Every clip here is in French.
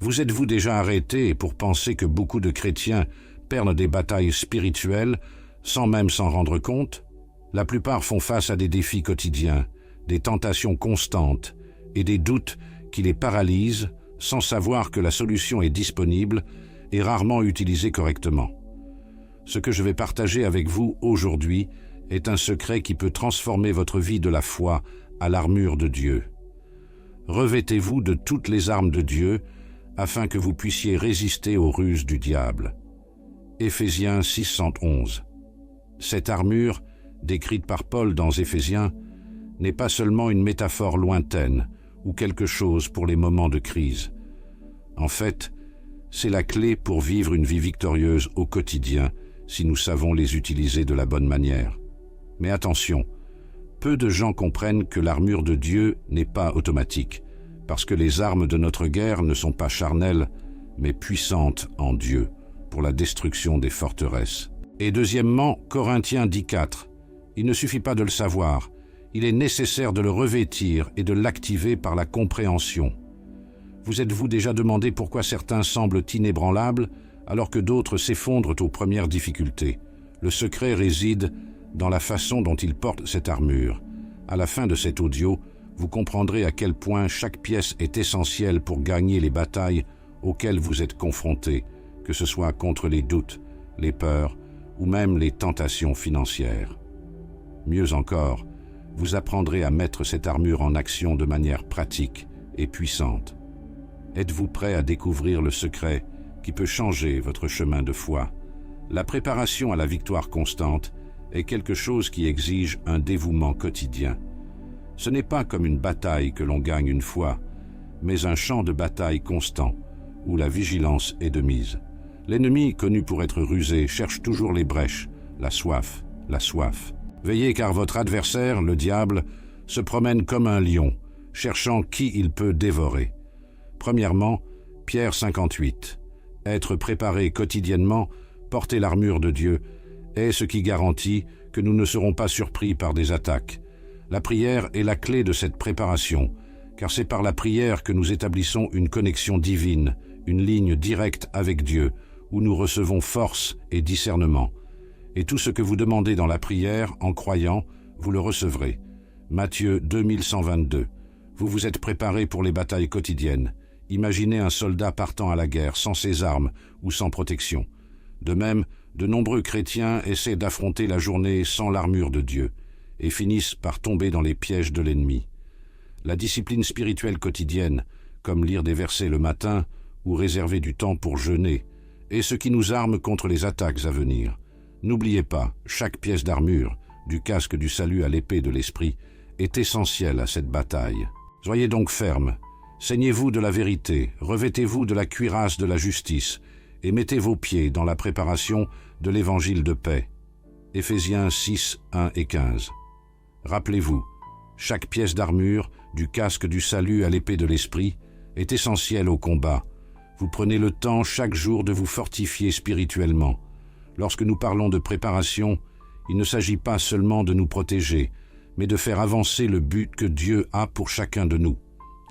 Vous êtes-vous déjà arrêté pour penser que beaucoup de chrétiens perdent des batailles spirituelles sans même s'en rendre compte? La plupart font face à des défis quotidiens, des tentations constantes et des doutes qui les paralysent sans savoir que la solution est disponible et rarement utilisée correctement. Ce que je vais partager avec vous aujourd'hui est un secret qui peut transformer votre vie de la foi à l'armure de Dieu. Revêtez-vous de toutes les armes de Dieu afin que vous puissiez résister aux ruses du diable. Éphésiens 6:11. Cette armure, décrite par Paul dans Éphésiens, n'est pas seulement une métaphore lointaine ou quelque chose pour les moments de crise. En fait, c'est la clé pour vivre une vie victorieuse au quotidien si nous savons les utiliser de la bonne manière. Mais attention, peu de gens comprennent que l'armure de Dieu n'est pas automatique, parce que les armes de notre guerre ne sont pas charnelles, mais puissantes en Dieu, pour la destruction des forteresses. Et deuxièmement, Corinthiens 10:4. Il ne suffit pas de le savoir, il est nécessaire de le revêtir et de l'activer par la compréhension. Vous êtes-vous déjà demandé pourquoi certains semblent inébranlables alors que d'autres s'effondrent aux premières difficultés? Le secret réside dans la façon dont ils portent cette armure. À la fin de cet audio, vous comprendrez à quel point chaque pièce est essentielle pour gagner les batailles auxquelles vous êtes confrontés, que ce soit contre les doutes, les peurs ou même les tentations financières. Mieux encore, vous apprendrez à mettre cette armure en action de manière pratique et puissante. Êtes-vous prêt à découvrir le secret qui peut changer votre chemin de foi? La préparation à la victoire constante est quelque chose qui exige un dévouement quotidien. Ce n'est pas comme une bataille que l'on gagne une fois, mais un champ de bataille constant, où la vigilance est de mise. L'ennemi, connu pour être rusé, cherche toujours les brèches, la soif. Veillez car votre adversaire, le diable, se promène comme un lion, cherchant qui il peut dévorer. Premièrement, Pierre 58. Être préparé quotidiennement, porter l'armure de Dieu, est ce qui garantit que nous ne serons pas surpris par des attaques. La prière est la clé de cette préparation, car c'est par la prière que nous établissons une connexion divine, une ligne directe avec Dieu, où nous recevons force et discernement. Et tout ce que vous demandez dans la prière, en croyant, vous le recevrez. Matthieu 2122. Vous vous êtes préparé pour les batailles quotidiennes. Imaginez un soldat partant à la guerre sans ses armes ou sans protection. De même, de nombreux chrétiens essaient d'affronter la journée sans l'armure de Dieu et finissent par tomber dans les pièges de l'ennemi. La discipline spirituelle quotidienne, comme lire des versets le matin ou réserver du temps pour jeûner, est ce qui nous arme contre les attaques à venir. N'oubliez pas, chaque pièce d'armure, du casque du salut à l'épée de l'esprit, est essentielle à cette bataille. Soyez donc fermes, saignez-vous de la vérité, revêtez-vous de la cuirasse de la justice, et mettez vos pieds dans la préparation de l'évangile de paix. Éphésiens 6, 1 et 15. Rappelez-vous, chaque pièce d'armure, du casque du salut à l'épée de l'esprit, est essentielle au combat. Vous prenez le temps chaque jour de vous fortifier spirituellement. Lorsque nous parlons de préparation, il ne s'agit pas seulement de nous protéger, mais de faire avancer le but que Dieu a pour chacun de nous.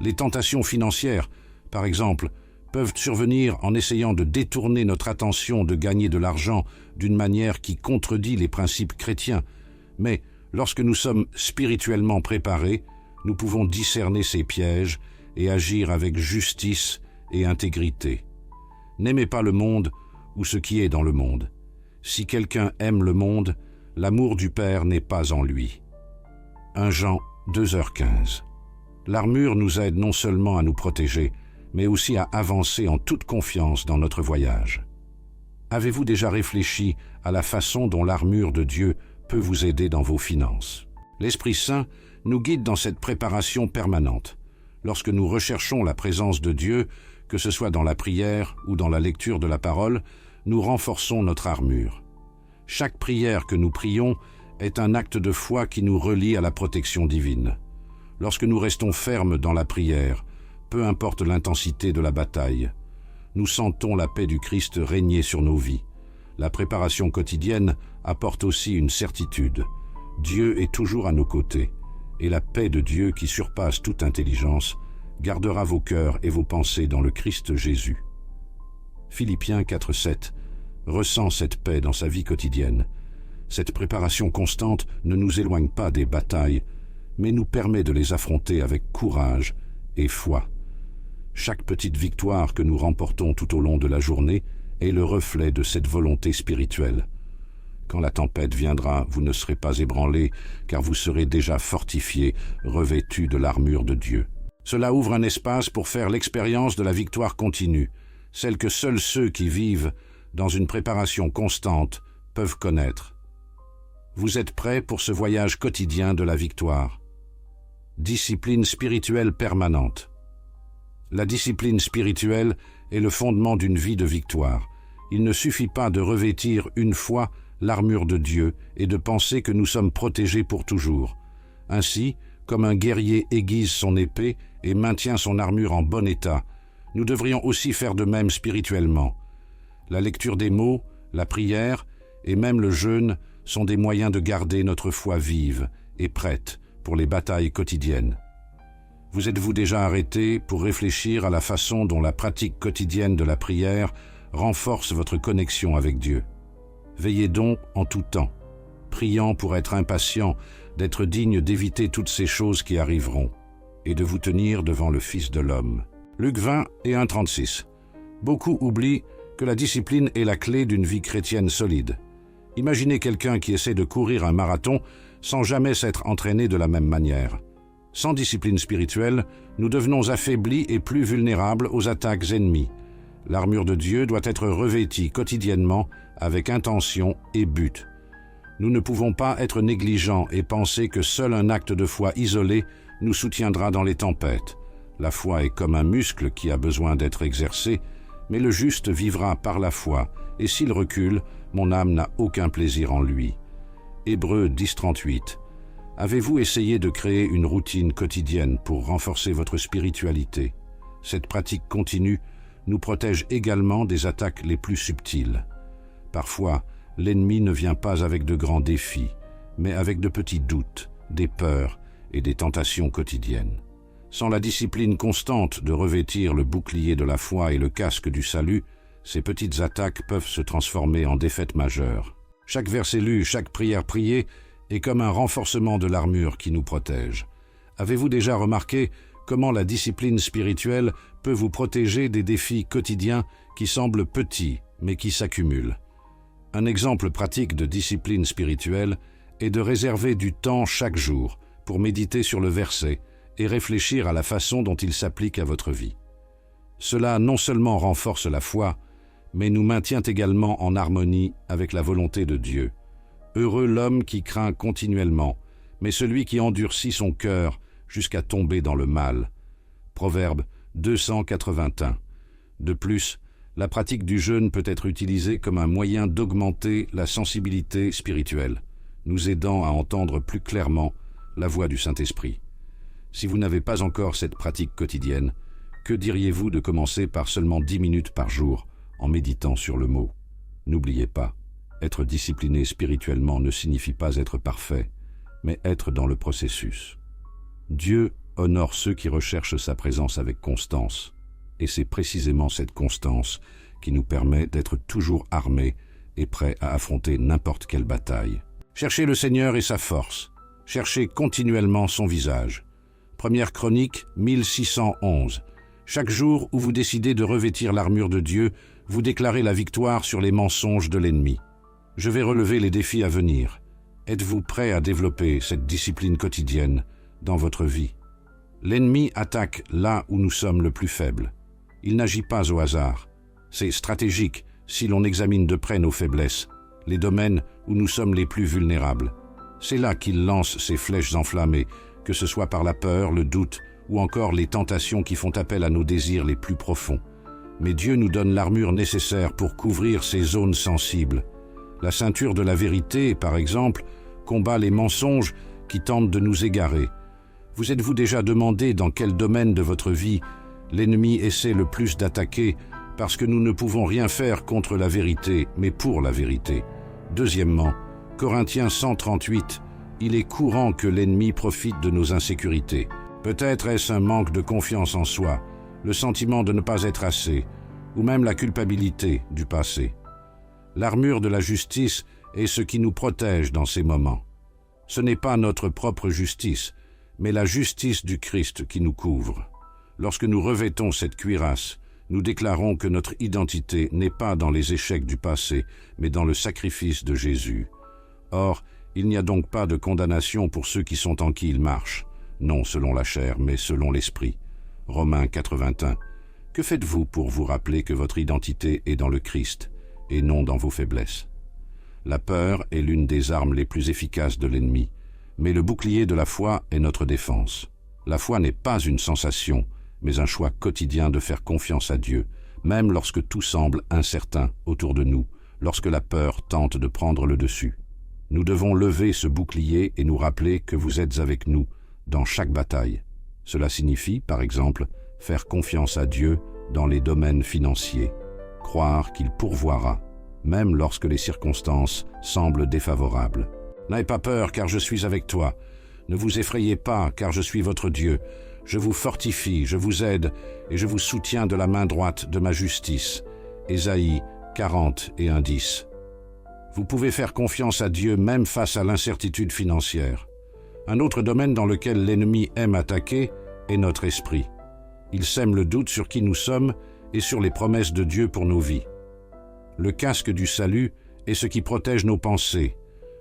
Les tentations financières, par exemple, peuvent survenir en essayant de détourner notre attention de gagner de l'argent d'une manière qui contredit les principes chrétiens. Mais lorsque nous sommes spirituellement préparés, nous pouvons discerner ces pièges et agir avec justice et intégrité. N'aimez pas le monde ou ce qui est dans le monde. Si quelqu'un aime le monde, l'amour du Père n'est pas en lui. 1 Jean 2h15. L'armure nous aide non seulement à nous protéger, mais aussi à avancer en toute confiance dans notre voyage. Avez-vous déjà réfléchi à la façon dont l'armure de Dieu peut vous aider dans vos finances? L'Esprit Saint nous guide dans cette préparation permanente. Lorsque nous recherchons la présence de Dieu, que ce soit dans la prière ou dans la lecture de la parole, nous renforçons notre armure. Chaque prière que nous prions est un acte de foi qui nous relie à la protection divine. Lorsque nous restons fermes dans la prière, peu importe l'intensité de la bataille, nous sentons la paix du Christ régner sur nos vies. La préparation quotidienne apporte aussi une certitude. Dieu est toujours à nos côtés, et la paix de Dieu qui surpasse toute intelligence gardera vos cœurs et vos pensées dans le Christ Jésus. Philippiens 4:7 ressent cette paix dans sa vie quotidienne. Cette préparation constante ne nous éloigne pas des batailles, mais nous permet de les affronter avec courage et foi. Chaque petite victoire que nous remportons tout au long de la journée est le reflet de cette volonté spirituelle. Quand la tempête viendra, vous ne serez pas ébranlés, car vous serez déjà fortifiés, revêtus de l'armure de Dieu. Cela ouvre un espace pour faire l'expérience de la victoire continue, celle que seuls ceux qui vivent dans une préparation constante peuvent connaître. Vous êtes prêts pour ce voyage quotidien de la victoire. Discipline spirituelle permanente. La discipline spirituelle est le fondement d'une vie de victoire. Il ne suffit pas de revêtir une fois l'armure de Dieu et de penser que nous sommes protégés pour toujours. Ainsi, comme un guerrier aiguise son épée et maintient son armure en bon état, nous devrions aussi faire de même spirituellement. La lecture des mots, la prière et même le jeûne sont des moyens de garder notre foi vive et prête pour les batailles quotidiennes. Vous êtes-vous déjà arrêté pour réfléchir à la façon dont la pratique quotidienne de la prière renforce votre connexion avec Dieu? Veillez donc en tout temps, priant pour être impatient, d'être digne d'éviter toutes ces choses qui arriveront, et de vous tenir devant le Fils de l'homme. Luc 20 et 1,36. Beaucoup oublient que la discipline est la clé d'une vie chrétienne solide. Imaginez quelqu'un qui essaie de courir un marathon sans jamais s'être entraîné de la même manière. Sans discipline spirituelle, nous devenons affaiblis et plus vulnérables aux attaques ennemies. L'armure de Dieu doit être revêtie quotidiennement avec intention et but. Nous ne pouvons pas être négligents et penser que seul un acte de foi isolé nous soutiendra dans les tempêtes. La foi est comme un muscle qui a besoin d'être exercé, mais le juste vivra par la foi, et s'il recule, mon âme n'a aucun plaisir en lui. Hébreux 10:38. Avez-vous essayé de créer une routine quotidienne pour renforcer votre spiritualité? Cette pratique continue nous protège également des attaques les plus subtiles. Parfois, l'ennemi ne vient pas avec de grands défis, mais avec de petits doutes, des peurs et des tentations quotidiennes. Sans la discipline constante de revêtir le bouclier de la foi et le casque du salut, ces petites attaques peuvent se transformer en défaites majeures. Chaque verset lu, chaque prière priée est comme un renforcement de l'armure qui nous protège. Avez-vous déjà remarqué comment la discipline spirituelle peut vous protéger des défis quotidiens qui semblent petits mais qui s'accumulent? Un exemple pratique de discipline spirituelle est de réserver du temps chaque jour pour méditer sur le verset et réfléchir à la façon dont il s'applique à votre vie. Cela non seulement renforce la foi, mais nous maintient également en harmonie avec la volonté de Dieu. Heureux l'homme qui craint continuellement, mais celui qui endurcit son cœur jusqu'à tomber dans le mal. Proverbe 281. De plus, la pratique du jeûne peut être utilisée comme un moyen d'augmenter la sensibilité spirituelle, nous aidant à entendre plus clairement la voix du Saint-Esprit. Si vous n'avez pas encore cette pratique quotidienne, que diriez-vous de commencer par seulement 10 minutes par jour en méditant sur le mot? N'oubliez pas, être discipliné spirituellement ne signifie pas être parfait, mais être dans le processus. Dieu honore ceux qui recherchent sa présence avec constance, et c'est précisément cette constance qui nous permet d'être toujours armés et prêts à affronter n'importe quelle bataille. Cherchez le Seigneur et sa force, cherchez continuellement son visage. Première Chronique 1611. Chaque jour où vous décidez de revêtir l'armure de Dieu, vous déclarez la victoire sur les mensonges de l'ennemi. Je vais relever les défis à venir. Êtes-vous prêt à développer cette discipline quotidienne dans votre vie? L'ennemi attaque là où nous sommes le plus faibles. Il n'agit pas au hasard. C'est stratégique si l'on examine de près nos faiblesses, les domaines où nous sommes les plus vulnérables. C'est là qu'il lance ses flèches enflammées, que ce soit par la peur, le doute ou encore les tentations qui font appel à nos désirs les plus profonds. Mais Dieu nous donne l'armure nécessaire pour couvrir ces zones sensibles. La ceinture de la vérité, par exemple, combat les mensonges qui tentent de nous égarer. Vous êtes-vous déjà demandé dans quel domaine de votre vie l'ennemi essaie le plus d'attaquer parce que nous ne pouvons rien faire contre la vérité, mais pour la vérité? Deuxièmement, Corinthiens 138, il est courant que l'ennemi profite de nos insécurités. Peut-être est-ce un manque de confiance en soi, le sentiment de ne pas être assez, ou même la culpabilité du passé. L'armure de la justice est ce qui nous protège dans ces moments. Ce n'est pas notre propre justice, mais la justice du Christ qui nous couvre. Lorsque nous revêtons cette cuirasse, nous déclarons que notre identité n'est pas dans les échecs du passé, mais dans le sacrifice de Jésus. Or, il n'y a donc pas de condamnation pour ceux qui sont en qui il marche, non selon la chair, mais selon l'esprit. Romains 4:21. Que faites-vous pour vous rappeler que votre identité est dans le Christ, et non dans vos faiblesses? La peur est l'une des armes les plus efficaces de l'ennemi, mais le bouclier de la foi est notre défense. La foi n'est pas une sensation, mais un choix quotidien de faire confiance à Dieu, même lorsque tout semble incertain autour de nous, lorsque la peur tente de prendre le dessus. Nous devons lever ce bouclier et nous rappeler que vous êtes avec nous dans chaque bataille. Cela signifie, par exemple, faire confiance à Dieu dans les domaines financiers, croire qu'il pourvoira, même lorsque les circonstances semblent défavorables. N'ayez pas peur, car je suis avec toi. Ne vous effrayez pas, car je suis votre Dieu. Je vous fortifie, je vous aide, et je vous soutiens de la main droite de ma justice. Ésaïe 40:10. Vous pouvez faire confiance à Dieu même face à l'incertitude financière. Un autre domaine dans lequel l'ennemi aime attaquer est notre esprit. Il sème le doute sur qui nous sommes et sur les promesses de Dieu pour nos vies. Le casque du salut est ce qui protège nos pensées,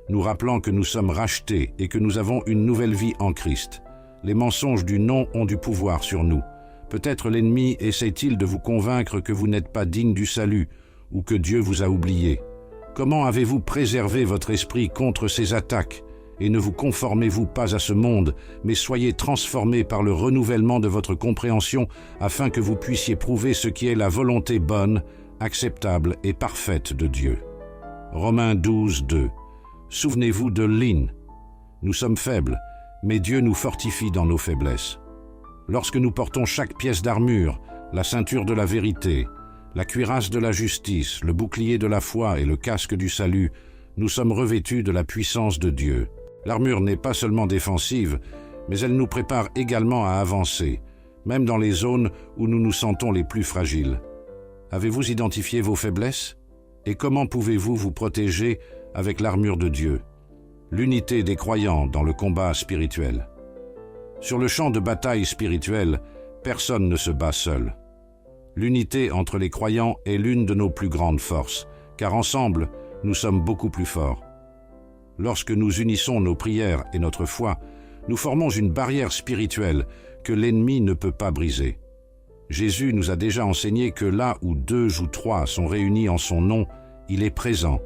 nous rappelant que nous sommes rachetés et que nous avons une nouvelle vie en Christ. Les mensonges du non ont du pouvoir sur nous. Peut-être l'ennemi essaie-t-il de vous convaincre que vous n'êtes pas digne du salut ou que Dieu vous a oublié. Comment avez-vous préservé votre esprit contre ces attaques? Et ne vous conformez-vous pas à ce monde, mais soyez transformés par le renouvellement de votre compréhension afin que vous puissiez prouver ce qui est la volonté bonne, acceptable et parfaite de Dieu. Romains 12:2. Souvenez-vous de Lynn. Nous sommes faibles, mais Dieu nous fortifie dans nos faiblesses. Lorsque nous portons chaque pièce d'armure, la ceinture de la vérité, la cuirasse de la justice, le bouclier de la foi et le casque du salut, nous sommes revêtus de la puissance de Dieu. L'armure n'est pas seulement défensive, mais elle nous prépare également à avancer, même dans les zones où nous nous sentons les plus fragiles. Avez-vous identifié vos faiblesses? Et comment pouvez-vous vous protéger avec l'armure de Dieu? L'unité des croyants dans le combat spirituel. Sur le champ de bataille spirituel, personne ne se bat seul. L'unité entre les croyants est l'une de nos plus grandes forces, car ensemble, nous sommes beaucoup plus forts. Lorsque nous unissons nos prières et notre foi, nous formons une barrière spirituelle que l'ennemi ne peut pas briser. Jésus nous a déjà enseigné que là où 2 ou 3 sont réunis en son nom, il est présent,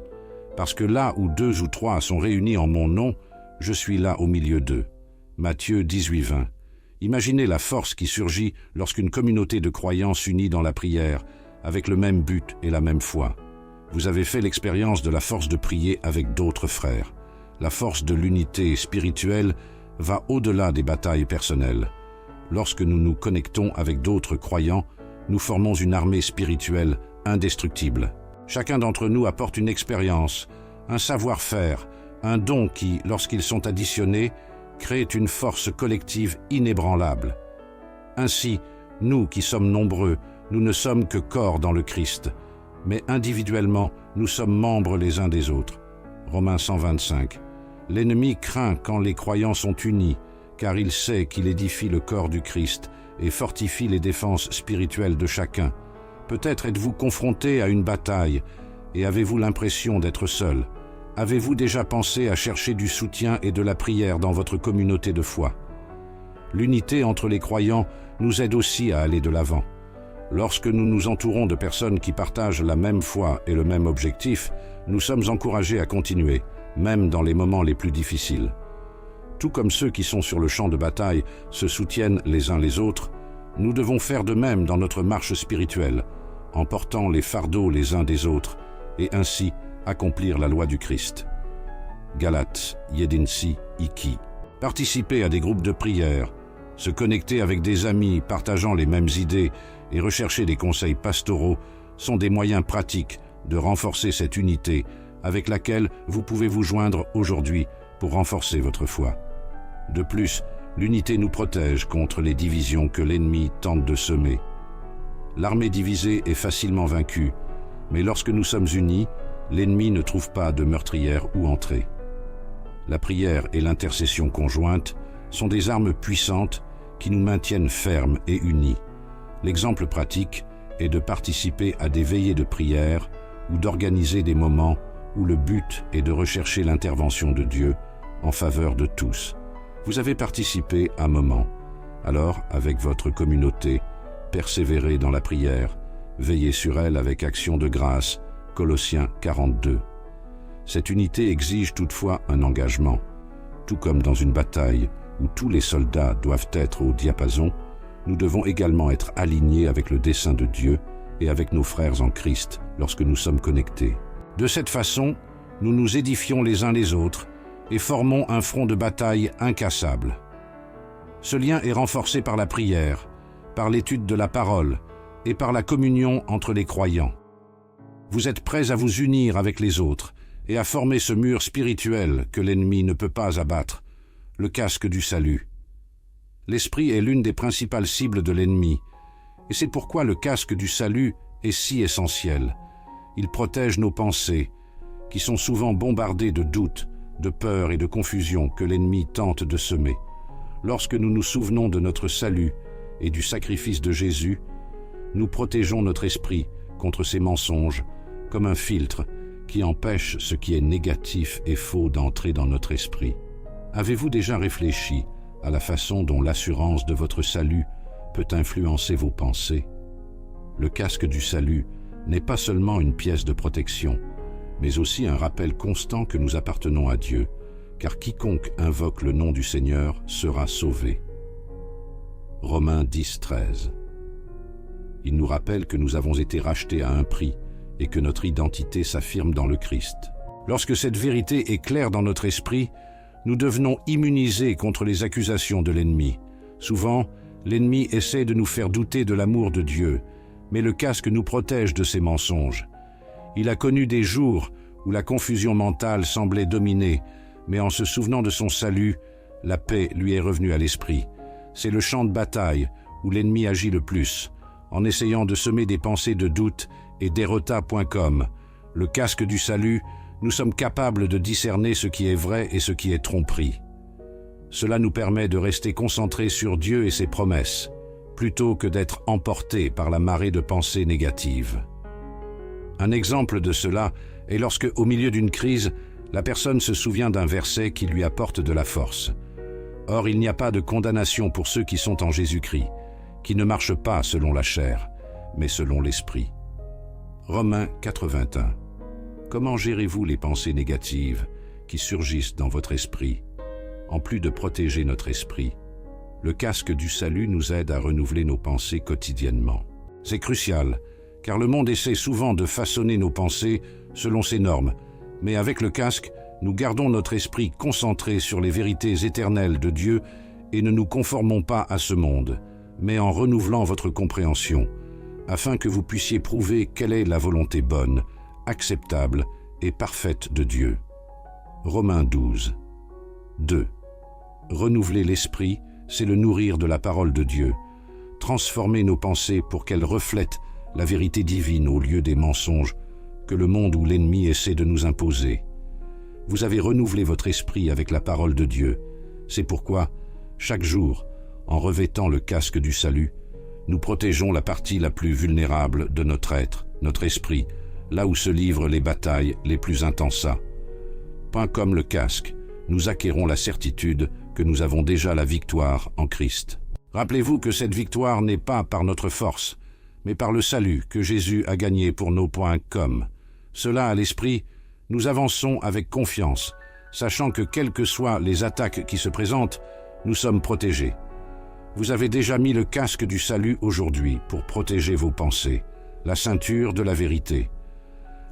parce que là où 2 ou 3 sont réunis en mon nom, je suis là au milieu d'eux. Matthieu 18:20. Imaginez la force qui surgit lorsqu'une communauté de croyants s'unit dans la prière, avec le même but et la même foi. Vous avez fait l'expérience de la force de prier avec d'autres frères. La force de l'unité spirituelle va au-delà des batailles personnelles. Lorsque nous nous connectons avec d'autres croyants, nous formons une armée spirituelle indestructible. Chacun d'entre nous apporte une expérience, un savoir-faire, un don qui, lorsqu'ils sont additionnés, créent une force collective inébranlable. Ainsi, nous qui sommes nombreux, nous ne sommes que corps dans le Christ, mais individuellement, nous sommes membres les uns des autres. Romains 125. L'ennemi craint quand les croyants sont unis, car il sait qu'il édifie le corps du Christ et fortifie les défenses spirituelles de chacun. Peut-être êtes-vous confronté à une bataille et avez-vous l'impression d'être seul. Avez-vous déjà pensé à chercher du soutien et de la prière dans votre communauté de foi? L'unité entre les croyants nous aide aussi à aller de l'avant. Lorsque nous nous entourons de personnes qui partagent la même foi et le même objectif, nous sommes encouragés à continuer, même dans les moments les plus difficiles. Tout comme ceux qui sont sur le champ de bataille se soutiennent les uns les autres, nous devons faire de même dans notre marche spirituelle, en portant les fardeaux les uns des autres, et ainsi accomplir la loi du Christ. Galates, Yedinsi, Iki. Participer à des groupes de prière, se connecter avec des amis partageant les mêmes idées et rechercher des conseils pastoraux sont des moyens pratiques de renforcer cette unité avec laquelle vous pouvez vous joindre aujourd'hui pour renforcer votre foi. De plus, L'unité nous protège contre les divisions que l'ennemi tente de semer. L'armée divisée est facilement vaincue, mais lorsque nous sommes unis, l'ennemi ne trouve pas de meurtrière où entrer. La prière et l'intercession conjointe sont des armes puissantes qui nous maintiennent fermes et unis. L'exemple pratique est de participer à des veillées de prière ou d'organiser des moments où le but est de rechercher l'intervention de Dieu en faveur de tous. Vous avez participé à un moment. Alors, avec votre communauté, persévérez dans la prière, veillez sur elle avec action de grâce. Colossiens 42. Cette unité exige toutefois un engagement. Tout comme dans une bataille où tous les soldats doivent être au diapason, nous devons également être alignés avec le dessein de Dieu et avec nos frères en Christ lorsque nous sommes connectés. De cette façon, nous nous édifions les uns les autres et formons un front de bataille incassable. Ce lien est renforcé par la prière, par l'étude de la parole et par la communion entre les croyants. Vous êtes prêts à vous unir avec les autres et à former ce mur spirituel que l'ennemi ne peut pas abattre, le casque du salut. L'esprit est l'une des principales cibles de l'ennemi, et c'est pourquoi le casque du salut est si essentiel. Il protège nos pensées, qui sont souvent bombardées de doutes, de peurs et de confusion que l'ennemi tente de semer. Lorsque nous nous souvenons de notre salut et du sacrifice de Jésus, nous protégeons notre esprit contre ces mensonges, comme un filtre qui empêche ce qui est négatif et faux d'entrer dans notre esprit. Avez-vous déjà réfléchi à la façon dont l'assurance de votre salut peut influencer vos pensées? Le casque du salut n'est pas seulement une pièce de protection, mais aussi un rappel constant que nous appartenons à Dieu, car quiconque invoque le nom du Seigneur sera sauvé. Romains 10:13. Il nous rappelle que nous avons été rachetés à un prix et que notre identité s'affirme dans le Christ. Lorsque cette vérité est claire dans notre esprit, nous devenons immunisés contre les accusations de l'ennemi. Souvent, l'ennemi essaie de nous faire douter de l'amour de Dieu, mais le casque nous protège de ces mensonges. Il a connu des jours où la confusion mentale semblait dominer, mais en se souvenant de son salut, la paix lui est revenue à l'esprit. C'est le champ de bataille où l'ennemi agit le plus, en essayant de semer des pensées de doute et derota.com. Le casque du salut, nous sommes capables de discerner ce qui est vrai et ce qui est tromperie. Cela nous permet de rester concentrés sur Dieu et ses promesses, plutôt que d'être emportés par la marée de pensées négatives. Un exemple de cela est lorsque, au milieu d'une crise, la personne se souvient d'un verset qui lui apporte de la force. Or, il n'y a pas de condamnation pour ceux qui sont en Jésus-Christ, qui ne marchent pas selon la chair, mais selon l'esprit. Romains 4:21. Comment gérez-vous les pensées négatives qui surgissent dans votre esprit? En plus de protéger notre esprit, le casque du salut nous aide à renouveler nos pensées quotidiennement. C'est crucial, car le monde essaie souvent de façonner nos pensées selon ses normes, mais avec le casque, nous gardons notre esprit concentré sur les vérités éternelles de Dieu et ne nous conformons pas à ce monde, mais en renouvelant votre compréhension, afin que vous puissiez prouver quelle est la volonté bonne, acceptable et parfaite de Dieu. Romains 12. 2. Renouveler l'esprit, c'est le nourrir de la parole de Dieu. Transformer nos pensées pour qu'elles reflètent la vérité divine au lieu des mensonges que le monde ou l'ennemi essaie de nous imposer. Vous avez renouvelé votre esprit avec la parole de Dieu. C'est pourquoi, chaque jour, en revêtant le casque du salut, nous protégeons la partie la plus vulnérable de notre être, notre esprit, là où se livrent les batailles les plus intenses. Pas comme le casque, nous acquérons la certitude que nous avons déjà la victoire en Christ. Rappelez-vous que cette victoire n'est pas par notre force, mais par le salut que Jésus a gagné pour nous. Cela à l'esprit, nous avançons avec confiance, sachant que quelles que soient les attaques qui se présentent, nous sommes protégés. Vous avez déjà mis le casque du salut aujourd'hui pour protéger vos pensées, la ceinture de la vérité.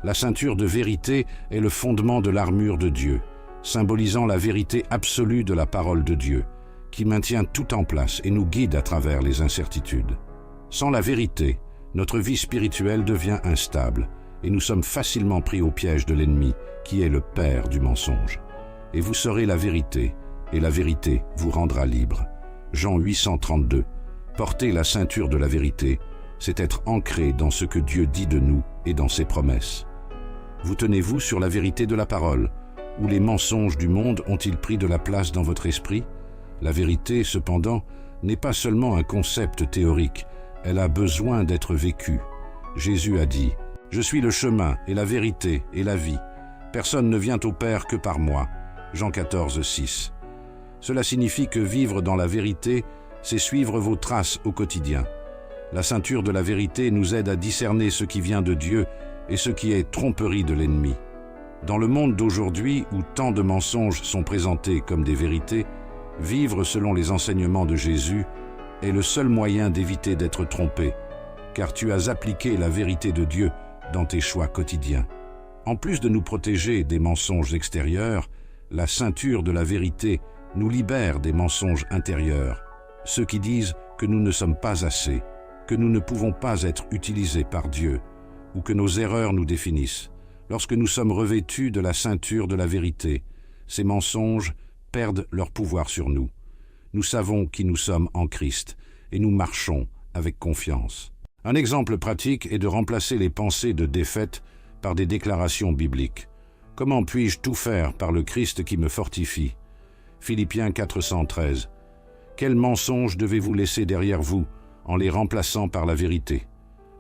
La ceinture de vérité est le fondement de l'armure de Dieu, symbolisant la vérité absolue de la parole de Dieu, qui maintient tout en place et nous guide à travers les incertitudes. Sans la vérité, notre vie spirituelle devient instable et nous sommes facilement pris au piège de l'ennemi, qui est le père du mensonge. Et vous saurez la vérité, et la vérité vous rendra libre. Jean 8:32. Porter la ceinture de la vérité, c'est être ancré dans ce que Dieu dit de nous et dans ses promesses. Vous tenez-vous sur la vérité de la parole, ou les mensonges du monde ont-ils pris de la place dans votre esprit? La vérité, cependant, n'est pas seulement un concept théorique, elle a besoin d'être vécue. Jésus a dit « Je suis le chemin et la vérité et la vie. Personne ne vient au Père que par moi. » Jean 14:6. Cela signifie que vivre dans la vérité, c'est suivre vos traces au quotidien. La ceinture de la vérité nous aide à discerner ce qui vient de Dieu et ce qui est tromperie de l'ennemi. Dans le monde d'aujourd'hui où tant de mensonges sont présentés comme des vérités, vivre selon les enseignements de Jésus est le seul moyen d'éviter d'être trompé, car tu as appliqué la vérité de Dieu dans tes choix quotidiens. En plus de nous protéger des mensonges extérieurs, la ceinture de la vérité nous libère des mensonges intérieurs, ceux qui disent que nous ne sommes pas assez, que nous ne pouvons pas être utilisés par Dieu, ou que nos erreurs nous définissent. Lorsque nous sommes revêtus de la ceinture de la vérité, ces mensonges perdent leur pouvoir sur nous. Nous savons qui nous sommes en Christ et nous marchons avec confiance. Un exemple pratique est de remplacer les pensées de défaite par des déclarations bibliques. Comment puis-je tout faire par le Christ qui me fortifie? Philippiens 4:13. Quels mensonges devez-vous laisser derrière vous en les remplaçant par la vérité?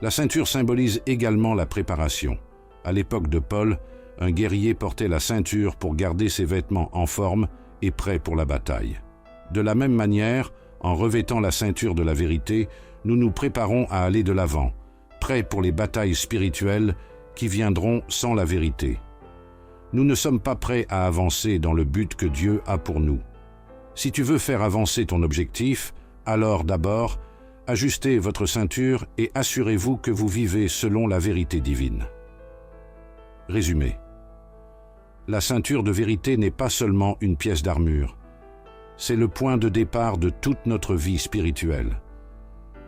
La ceinture symbolise également la préparation. À l'époque de Paul, un guerrier portait la ceinture pour garder ses vêtements en forme et prêts pour la bataille. De la même manière, en revêtant la ceinture de la vérité, nous nous préparons à aller de l'avant, prêts pour les batailles spirituelles qui viendront sans la vérité. Nous ne sommes pas prêts à avancer dans le but que Dieu a pour nous. Si tu veux faire avancer ton objectif, alors d'abord, ajustez votre ceinture et assurez-vous que vous vivez selon la vérité divine. Résumé. La ceinture de vérité n'est pas seulement une pièce d'armure, c'est le point de départ de toute notre vie spirituelle.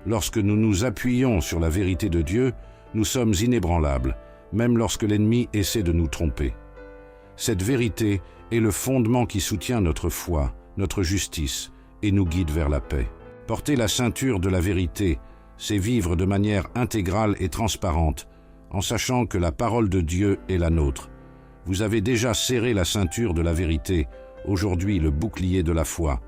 Lorsque nous nous appuyons sur la vérité de Dieu, nous sommes inébranlables, même lorsque l'ennemi essaie de nous tromper. Cette vérité est le fondement qui soutient notre foi, notre justice et nous guide vers la paix. Porter la ceinture de la vérité, c'est vivre de manière intégrale et transparente, en sachant que la parole de Dieu est la nôtre. Vous avez déjà serré la ceinture de la vérité, aujourd'hui le bouclier de la foi.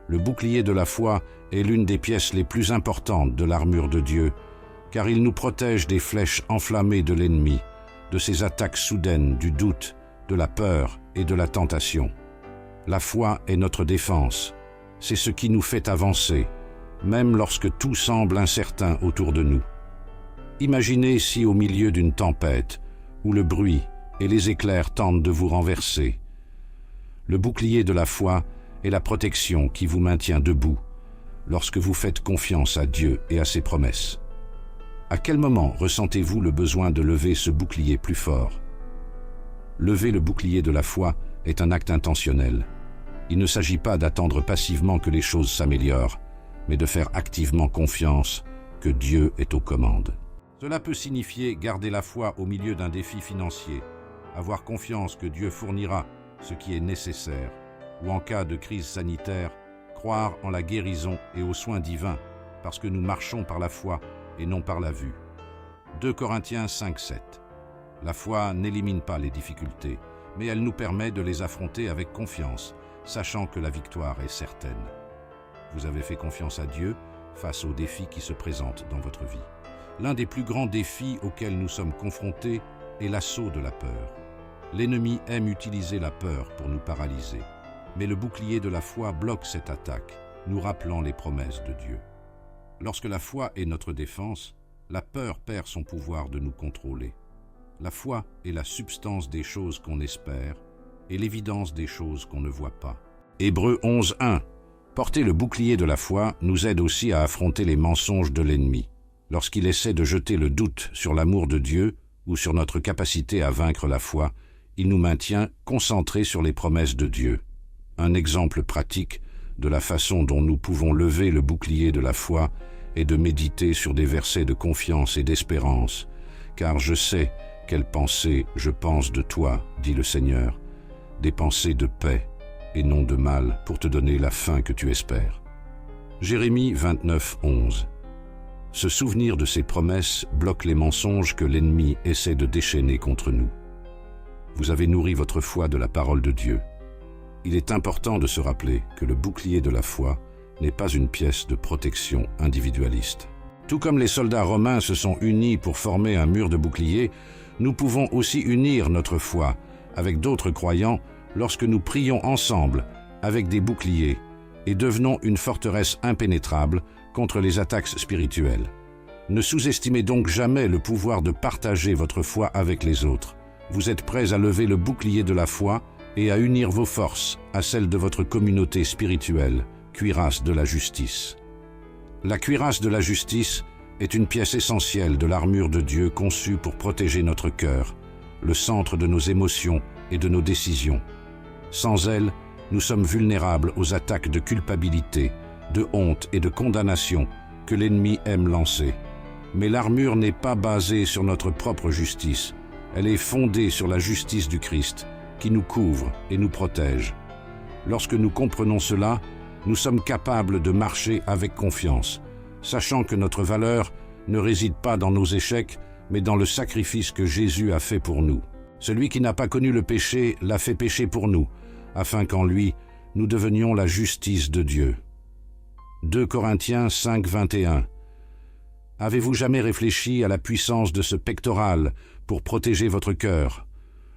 Le bouclier de la foi est l'une des pièces les plus importantes de l'armure de Dieu, car il nous protège des flèches enflammées de l'ennemi, de ses attaques soudaines, du doute, de la peur et de la tentation. La foi est notre défense. C'est ce qui nous fait avancer, même lorsque tout semble incertain autour de nous. Imaginez si au milieu d'une tempête, où le bruit et les éclairs tentent de vous renverser. Le bouclier de la foi est la protection qui vous maintient debout lorsque vous faites confiance à Dieu et à ses promesses. À quel moment ressentez-vous le besoin de lever ce bouclier plus fort? Lever le bouclier de la foi est un acte intentionnel. Il ne s'agit pas d'attendre passivement que les choses s'améliorent, mais de faire activement confiance que Dieu est aux commandes. Cela peut signifier garder la foi au milieu d'un défi financier, avoir confiance que Dieu fournira ce qui est nécessaire, ou en cas de crise sanitaire, croire en la guérison et aux soins divins, parce que nous marchons par la foi et non par la vue. 2 Corinthiens 5:7. La foi n'élimine pas les difficultés, mais elle nous permet de les affronter avec confiance, sachant que la victoire est certaine. Vous avez fait confiance à Dieu face aux défis qui se présentent dans votre vie. L'un des plus grands défis auxquels nous sommes confrontés est l'assaut de la peur. L'ennemi aime utiliser la peur pour nous paralyser, mais le bouclier de la foi bloque cette attaque, nous rappelant les promesses de Dieu. Lorsque la foi est notre défense, la peur perd son pouvoir de nous contrôler. La foi est la substance des choses qu'on espère et l'évidence des choses qu'on ne voit pas. Hébreux 11:1. Porter le bouclier de la foi nous aide aussi à affronter les mensonges de l'ennemi. Lorsqu'il essaie de jeter le doute sur l'amour de Dieu ou sur notre capacité à vaincre la foi, il nous maintient concentrés sur les promesses de Dieu. Un exemple pratique de la façon dont nous pouvons lever le bouclier de la foi est de méditer sur des versets de confiance et d'espérance. Car je sais quelles pensées je pense de toi, dit le Seigneur, des pensées de paix et non de mal pour te donner la fin que tu espères. Jérémie 29, 11. Se souvenir de ces promesses bloque les mensonges que l'ennemi essaie de déchaîner contre nous. Vous avez nourri votre foi de la parole de Dieu. Il est important de se rappeler que le bouclier de la foi n'est pas une pièce de protection individualiste. Tout comme les soldats romains se sont unis pour former un mur de bouclier, nous pouvons aussi unir notre foi avec d'autres croyants lorsque nous prions ensemble avec des boucliers et devenons une forteresse impénétrable contre les attaques spirituelles. Ne sous-estimez donc jamais le pouvoir de partager votre foi avec les autres. Vous êtes prêts à lever le bouclier de la foi et à unir vos forces à celles de votre communauté spirituelle, cuirasse de la justice. La cuirasse de la justice est une pièce essentielle de l'armure de Dieu conçue pour protéger notre cœur, le centre de nos émotions et de nos décisions. Sans elle, nous sommes vulnérables aux attaques de culpabilité, de honte et de condamnation que l'ennemi aime lancer. Mais l'armure n'est pas basée sur notre propre justice. Elle est fondée sur la justice du Christ, qui nous couvre et nous protège. Lorsque nous comprenons cela, nous sommes capables de marcher avec confiance, sachant que notre valeur ne réside pas dans nos échecs, mais dans le sacrifice que Jésus a fait pour nous. Celui qui n'a pas connu le péché l'a fait pécher pour nous, afin qu'en lui, nous devenions la justice de Dieu. 2 Corinthiens 5, 21. Avez-vous jamais réfléchi à la puissance de ce pectoral pour protéger votre cœur?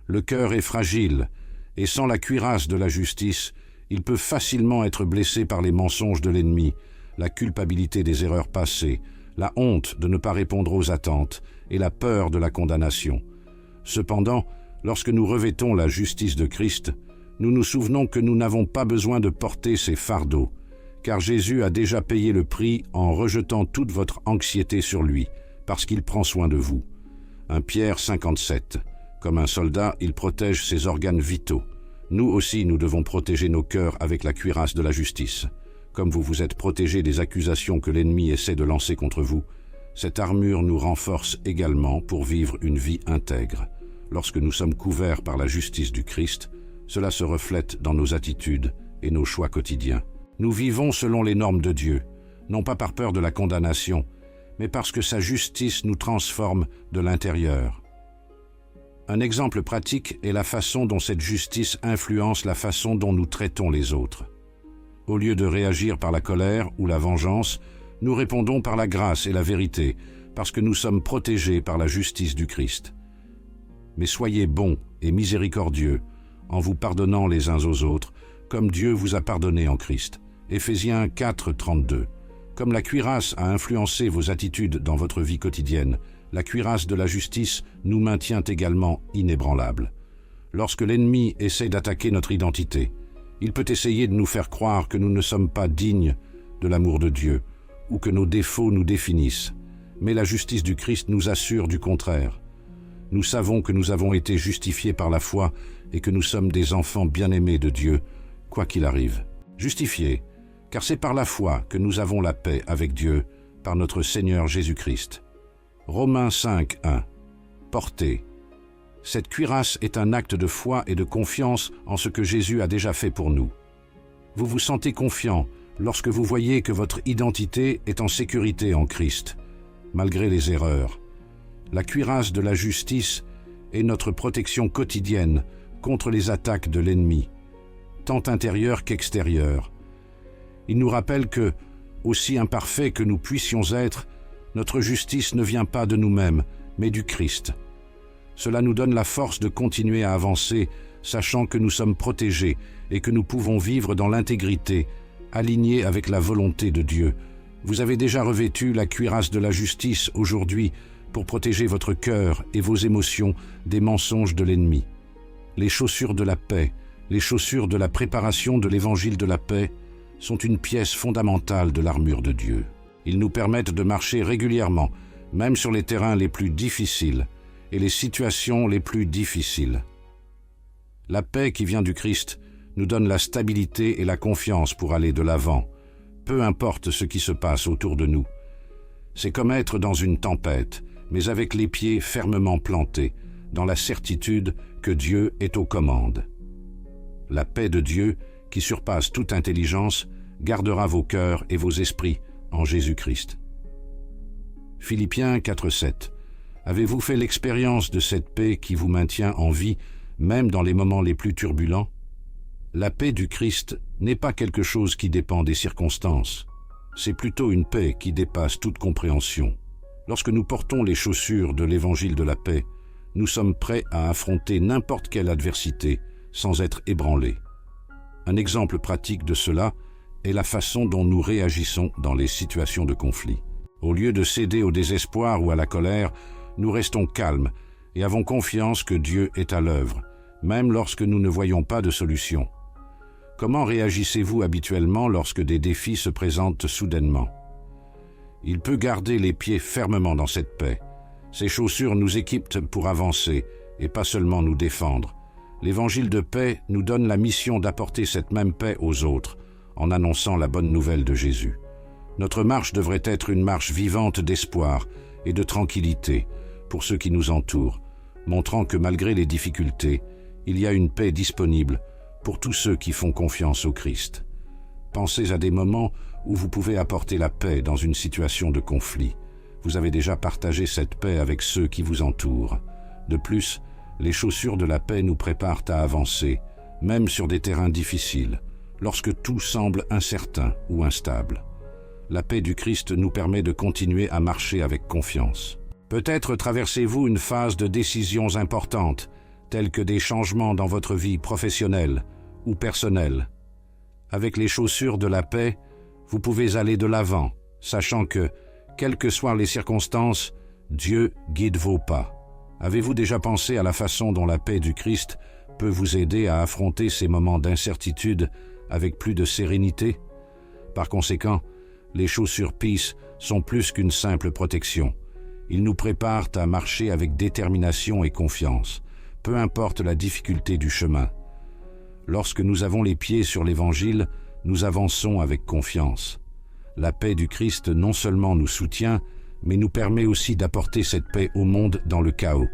Le cœur est fragile, et sans la cuirasse de la justice, il peut facilement être blessé par les mensonges de l'ennemi, la culpabilité des erreurs passées, la honte de ne pas répondre aux attentes et la peur de la condamnation. Cependant, lorsque nous revêtons la justice de Christ, nous nous souvenons que nous n'avons pas besoin de porter ces fardeaux, car Jésus a déjà payé le prix en rejetant toute votre anxiété sur lui, parce qu'il prend soin de vous. 1 Pierre 57. Comme un soldat, il protège ses organes vitaux. Nous aussi, nous devons protéger nos cœurs avec la cuirasse de la justice. Comme vous vous êtes protégés des accusations que l'ennemi essaie de lancer contre vous, cette armure nous renforce également pour vivre une vie intègre. Lorsque nous sommes couverts par la justice du Christ, cela se reflète dans nos attitudes et nos choix quotidiens. Nous vivons selon les normes de Dieu, non pas par peur de la condamnation, mais parce que sa justice nous transforme de l'intérieur. Un exemple pratique est la façon dont cette justice influence la façon dont nous traitons les autres. Au lieu de réagir par la colère ou la vengeance, nous répondons par la grâce et la vérité, parce que nous sommes protégés par la justice du Christ. Mais soyez bons et miséricordieux, en vous pardonnant les uns aux autres, comme Dieu vous a pardonné en Christ. Éphésiens 4, 32. Comme la cuirasse a influencé vos attitudes dans votre vie quotidienne, la cuirasse de la justice nous maintient également inébranlables. Lorsque l'ennemi essaie d'attaquer notre identité, il peut essayer de nous faire croire que nous ne sommes pas dignes de l'amour de Dieu ou que nos défauts nous définissent. Mais la justice du Christ nous assure du contraire. Nous savons que nous avons été justifiés par la foi et que nous sommes des enfants bien-aimés de Dieu, quoi qu'il arrive. Justifiés, car c'est par la foi que nous avons la paix avec Dieu, par notre Seigneur Jésus-Christ. Romains 5, 1. Portez. Cette cuirasse est un acte de foi et de confiance en ce que Jésus a déjà fait pour nous. Vous vous sentez confiant lorsque vous voyez que votre identité est en sécurité en Christ, malgré les erreurs. La cuirasse de la justice est notre protection quotidienne contre les attaques de l'ennemi, tant intérieures qu'extérieures. Il nous rappelle que, aussi imparfaits que nous puissions être, notre justice ne vient pas de nous-mêmes, mais du Christ. Cela nous donne la force de continuer à avancer, sachant que nous sommes protégés et que nous pouvons vivre dans l'intégrité, alignés avec la volonté de Dieu. Vous avez déjà revêtu la cuirasse de la justice aujourd'hui pour protéger votre cœur et vos émotions des mensonges de l'ennemi. Les chaussures de la paix, les chaussures de la préparation de l'évangile de la paix sont une pièce fondamentale de l'armure de Dieu. Ils nous permettent de marcher régulièrement, même sur les terrains les plus difficiles et les situations les plus difficiles. La paix qui vient du Christ nous donne la stabilité et la confiance pour aller de l'avant, peu importe ce qui se passe autour de nous. C'est comme être dans une tempête, mais avec les pieds fermement plantés, dans la certitude que Dieu est aux commandes. La paix de Dieu, qui surpasse toute intelligence, gardera vos cœurs et vos esprits en Jésus-Christ. Philippiens 4:7. Avez-vous fait l'expérience de cette paix qui vous maintient en vie, même dans les moments les plus turbulents? La paix du Christ n'est pas quelque chose qui dépend des circonstances. C'est plutôt une paix qui dépasse toute compréhension. Lorsque nous portons les chaussures de l'Évangile de la paix, nous sommes prêts à affronter n'importe quelle adversité sans être ébranlés. Un exemple pratique de cela est la façon dont nous réagissons dans les situations de conflit. Au lieu de céder au désespoir ou à la colère, nous restons calmes et avons confiance que Dieu est à l'œuvre, même lorsque nous ne voyons pas de solution. Comment réagissez-vous habituellement lorsque des défis se présentent soudainement? Il peut garder les pieds fermement dans cette paix. Ces chaussures nous équipent pour avancer et pas seulement nous défendre. L'Évangile de paix nous donne la mission d'apporter cette même paix aux autres, en annonçant la bonne nouvelle de Jésus. Notre marche devrait être une marche vivante d'espoir et de tranquillité pour ceux qui nous entourent, montrant que malgré les difficultés, il y a une paix disponible pour tous ceux qui font confiance au Christ. Pensez à des moments où vous pouvez apporter la paix dans une situation de conflit. Vous avez déjà partagé cette paix avec ceux qui vous entourent. De plus, les chaussures de la paix nous préparent à avancer, même sur des terrains difficiles, lorsque tout semble incertain ou instable. La paix du Christ nous permet de continuer à marcher avec confiance. Peut-être traversez-vous une phase de décisions importantes, telles que des changements dans votre vie professionnelle ou personnelle. Avec les chaussures de la paix, vous pouvez aller de l'avant, sachant que, quelles que soient les circonstances, Dieu guide vos pas. Avez-vous déjà pensé à la façon dont la paix du Christ peut vous aider à affronter ces moments d'incertitude avec plus de sérénité? Par conséquent, les chaussures Peace sont plus qu'une simple protection. Ils nous préparent à marcher avec détermination et confiance, peu importe la difficulté du chemin. Lorsque nous avons les pieds sur l'Évangile, nous avançons avec confiance. La paix du Christ non seulement nous soutient, mais nous permet aussi d'apporter cette paix au monde dans le chaos.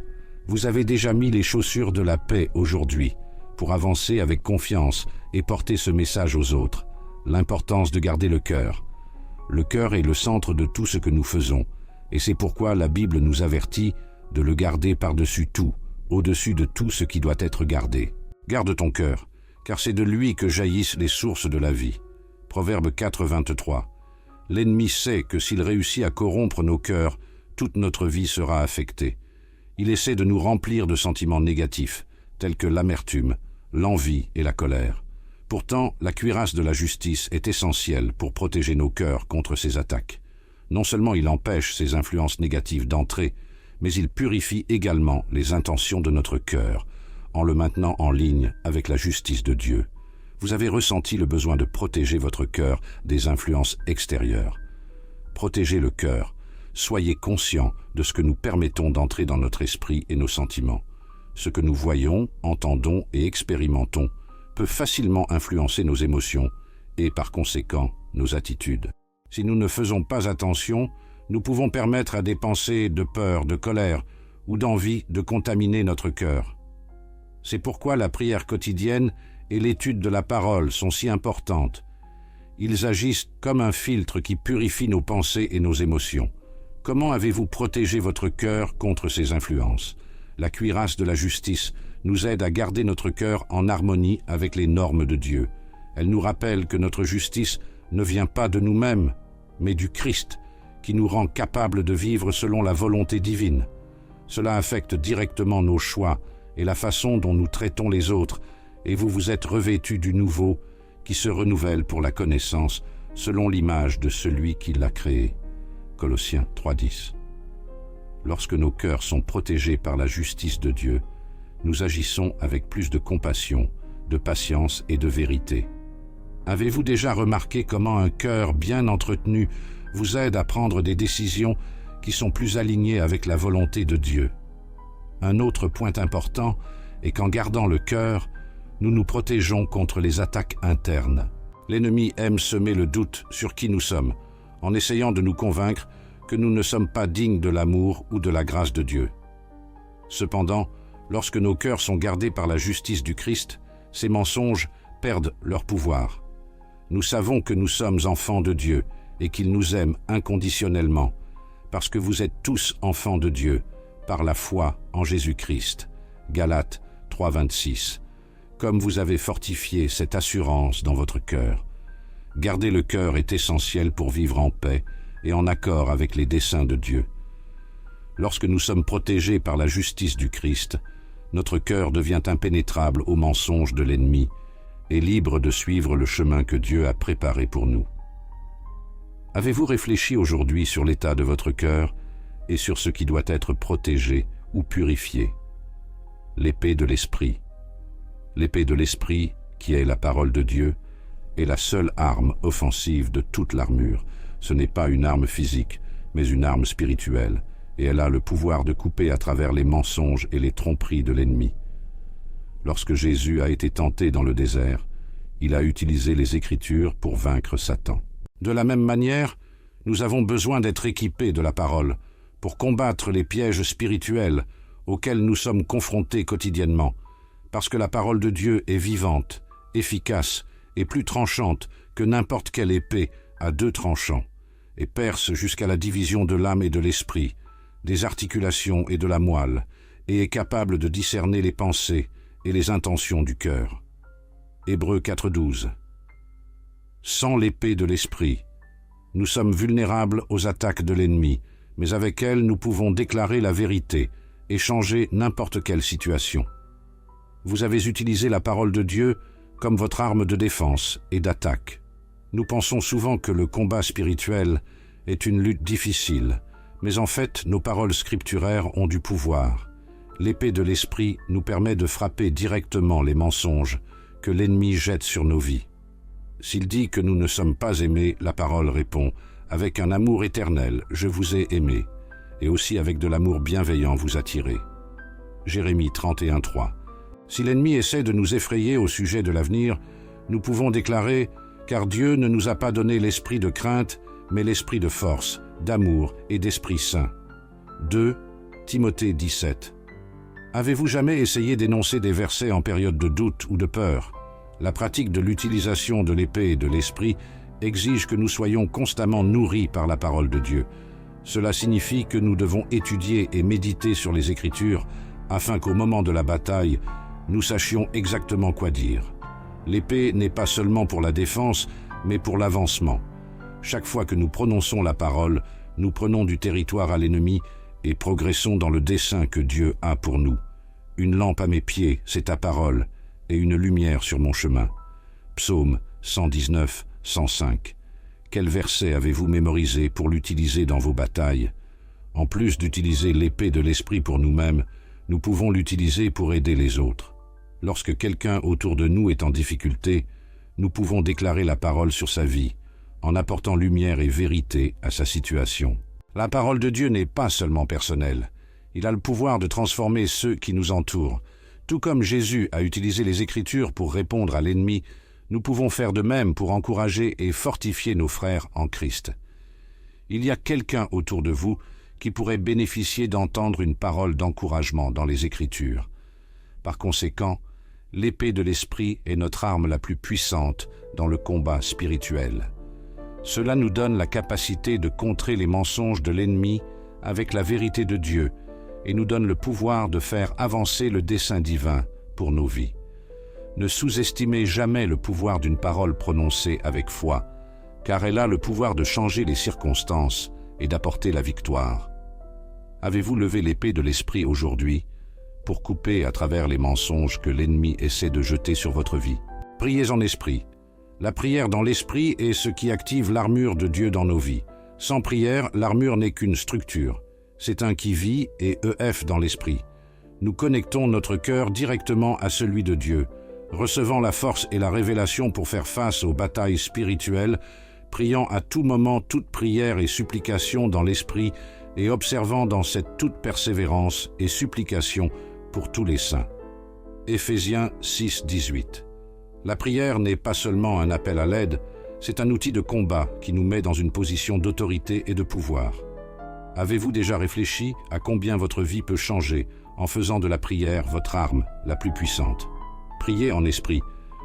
Vous avez déjà mis les chaussures de la paix aujourd'hui, pour avancer avec confiance et porter ce message aux autres. L'importance de garder le cœur. Le cœur est le centre de tout ce que nous faisons, et c'est pourquoi la Bible nous avertit de le garder par-dessus tout, au-dessus de tout ce qui doit être gardé. Garde ton cœur, car c'est de lui que jaillissent les sources de la vie. Proverbe 4:23. L'ennemi sait que s'il réussit à corrompre nos cœurs, toute notre vie sera affectée. Il essaie de nous remplir de sentiments négatifs, tels que l'amertume, l'envie et la colère. Pourtant, la cuirasse de la justice est essentielle pour protéger nos cœurs contre ces attaques. Non seulement il empêche ces influences négatives d'entrer, mais il purifie également les intentions de notre cœur, en le maintenant en ligne avec la justice de Dieu. Vous avez ressenti le besoin de protéger votre cœur des influences extérieures. Protégez le cœur. Soyez conscients de ce que nous permettons d'entrer dans notre esprit et nos sentiments. Ce que nous voyons, entendons et expérimentons peut facilement influencer nos émotions et, par conséquent, nos attitudes. Si nous ne faisons pas attention, nous pouvons permettre à des pensées de peur, de colère ou d'envie de contaminer notre cœur. C'est pourquoi la prière quotidienne et l'étude de la parole sont si importantes. Ils agissent comme un filtre qui purifie nos pensées et nos émotions. Comment avez-vous protégé votre cœur contre ces influences? La cuirasse de la justice nous aide à garder notre cœur en harmonie avec les normes de Dieu. Elle nous rappelle que notre justice ne vient pas de nous-mêmes, mais du Christ, qui nous rend capables de vivre selon la volonté divine. Cela affecte directement nos choix et la façon dont nous traitons les autres, et vous vous êtes revêtus du nouveau qui se renouvelle pour la connaissance selon l'image de celui qui l'a créé. Colossiens 3:10. Lorsque nos cœurs sont protégés par la justice de Dieu, nous agissons avec plus de compassion, de patience et de vérité. Avez-vous déjà remarqué comment un cœur bien entretenu vous aide à prendre des décisions qui sont plus alignées avec la volonté de Dieu? Un autre point important est qu'en gardant le cœur, nous nous protégeons contre les attaques internes. L'ennemi aime semer le doute sur qui nous sommes, en essayant de nous convaincre que nous ne sommes pas dignes de l'amour ou de la grâce de Dieu. Cependant, lorsque nos cœurs sont gardés par la justice du Christ, ces mensonges perdent leur pouvoir. Nous savons que nous sommes enfants de Dieu et qu'il nous aime inconditionnellement, parce que vous êtes tous enfants de Dieu, par la foi en Jésus-Christ. Galates 3,26. Comme vous avez fortifié cette assurance dans votre cœur. Garder le cœur est essentiel pour vivre en paix et en accord avec les desseins de Dieu. Lorsque nous sommes protégés par la justice du Christ, notre cœur devient impénétrable aux mensonges de l'ennemi et libre de suivre le chemin que Dieu a préparé pour nous. Avez-vous réfléchi aujourd'hui sur l'état de votre cœur et sur ce qui doit être protégé ou purifié? L'épée de l'Esprit. L'épée de l'Esprit, qui est la parole de Dieu, est la seule arme offensive de toute l'armure. Ce n'est pas une arme physique, mais une arme spirituelle, et elle a le pouvoir de couper à travers les mensonges et les tromperies de l'ennemi. Lorsque Jésus a été tenté dans le désert, il a utilisé les Écritures pour vaincre Satan. De la même manière, nous avons besoin d'être équipés de la parole pour combattre les pièges spirituels auxquels nous sommes confrontés quotidiennement, parce que la parole de Dieu est vivante, efficace et plus tranchante que n'importe quelle épée à 2 tranchants, et perce jusqu'à la division de l'âme et de l'esprit, des articulations et de la moelle, et est capable de discerner les pensées et les intentions du cœur. Hébreux 4,12. Sans l'épée de l'esprit, nous sommes vulnérables aux attaques de l'ennemi, mais avec elle nous pouvons déclarer la vérité et changer n'importe quelle situation. Vous avez utilisé la parole de Dieu comme votre arme de défense et d'attaque. Nous pensons souvent que le combat spirituel est une lutte difficile, mais en fait, nos paroles scripturaires ont du pouvoir. L'épée de l'esprit nous permet de frapper directement les mensonges que l'ennemi jette sur nos vies. S'il dit que nous ne sommes pas aimés, la parole répond « Avec un amour éternel, je vous ai aimé, et aussi avec de l'amour bienveillant vous attiré. » Jérémie 31,3. Si l'ennemi essaie de nous effrayer au sujet de l'avenir, nous pouvons déclarer « Car Dieu ne nous a pas donné l'esprit de crainte, mais l'esprit de force, d'amour et d'esprit saint. » 2 Timothée 17. Avez-vous jamais essayé d'énoncer des versets en période de doute ou de peur? La pratique de l'utilisation de l'épée et de l'esprit exige que nous soyons constamment nourris par la parole de Dieu. Cela signifie que nous devons étudier et méditer sur les Écritures afin qu'au moment de la bataille, nous sachions exactement quoi dire. L'épée n'est pas seulement pour la défense, mais pour l'avancement. Chaque fois que nous prononçons la parole, nous prenons du territoire à l'ennemi et progressons dans le dessein que Dieu a pour nous. Une lampe à mes pieds, c'est ta parole, et une lumière sur mon chemin. Psaume 119, 105. Quel verset avez-vous mémorisé pour l'utiliser dans vos batailles? En plus d'utiliser l'épée de l'esprit pour nous-mêmes, nous pouvons l'utiliser pour aider les autres. Lorsque quelqu'un autour de nous est en difficulté, nous pouvons déclarer la parole sur sa vie, en apportant lumière et vérité à sa situation. La parole de Dieu n'est pas seulement personnelle. Il a le pouvoir de transformer ceux qui nous entourent. Tout comme Jésus a utilisé les Écritures pour répondre à l'ennemi, nous pouvons faire de même pour encourager et fortifier nos frères en Christ. Il y a quelqu'un autour de vous qui pourrait bénéficier d'entendre une parole d'encouragement dans les Écritures. Par conséquent, l'épée de l'Esprit est notre arme la plus puissante dans le combat spirituel. Cela nous donne la capacité de contrer les mensonges de l'ennemi avec la vérité de Dieu et nous donne le pouvoir de faire avancer le dessein divin pour nos vies. Ne sous-estimez jamais le pouvoir d'une parole prononcée avec foi, car elle a le pouvoir de changer les circonstances et d'apporter la victoire. Avez-vous levé l'épée de l'Esprit aujourd'hui pour couper à travers les mensonges que l'ennemi essaie de jeter sur votre vie? Priez en esprit. La prière dans l'esprit est ce qui active l'armure de Dieu dans nos vies. Sans prière, l'armure n'est qu'une structure. C'est un qui vit et EF dans l'esprit. Nous connectons notre cœur directement à celui de Dieu, recevant la force et la révélation pour faire face aux batailles spirituelles, priant à tout moment toute prière et supplication dans l'esprit et observant dans cette toute persévérance et supplication pour tous les saints. Éphésiens 6, 18. La prière n'est pas seulement un appel à l'aide, c'est un outil de combat qui nous met dans une position d'autorité et de pouvoir. Avez-vous déjà réfléchi à combien votre vie peut changer en faisant de la prière votre arme la plus puissante? Priez en esprit.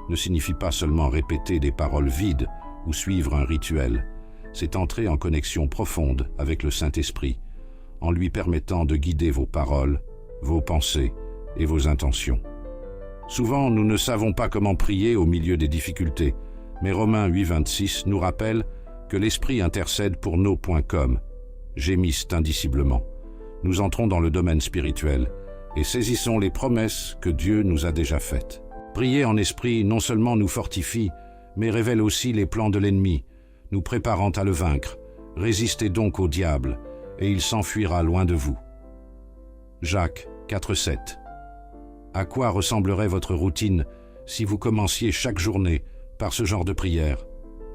ne signifie pas seulement répéter des paroles vides ou suivre un rituel. C'est entrer en connexion profonde avec le Saint-Esprit, en lui permettant de guider vos paroles, vos pensées et vos intentions. Souvent, nous ne savons pas comment prier au milieu des difficultés, mais Romains 8,26 nous rappelle que l'Esprit intercède pour nous, gémissent indiciblement. Nous entrons dans le domaine spirituel et saisissons les promesses que Dieu nous a déjà faites. Prier en esprit non seulement nous fortifie, mais révèle aussi les plans de l'ennemi, nous préparant à le vaincre. Résistez donc au diable, et il s'enfuira loin de vous. Jacques 4,7. À quoi ressemblerait votre routine si vous commenciez chaque journée par ce genre de prière?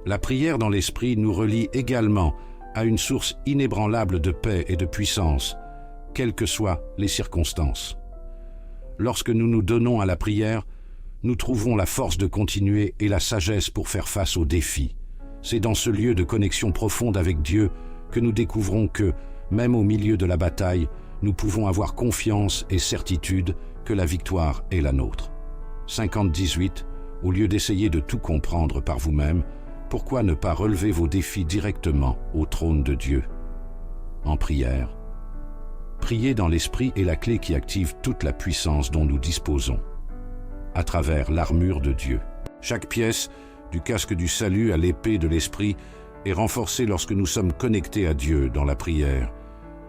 La prière dans l'esprit nous relie également à une source inébranlable de paix et de puissance, quelles que soient les circonstances. Lorsque nous nous donnons à la prière, nous trouvons la force de continuer et la sagesse pour faire face aux défis. C'est dans ce lieu de connexion profonde avec Dieu que nous découvrons que, même au milieu de la bataille, nous pouvons avoir confiance et certitude que la victoire est la nôtre. 50-18, au lieu d'essayer de tout comprendre par vous-même, pourquoi ne pas relever vos défis directement au trône de Dieu? En prière. Prier dans l'esprit est la clé qui active toute la puissance dont nous disposons, à travers l'armure de Dieu. Chaque pièce, du casque du salut à l'épée de l'esprit, est renforcée lorsque nous sommes connectés à Dieu dans la prière.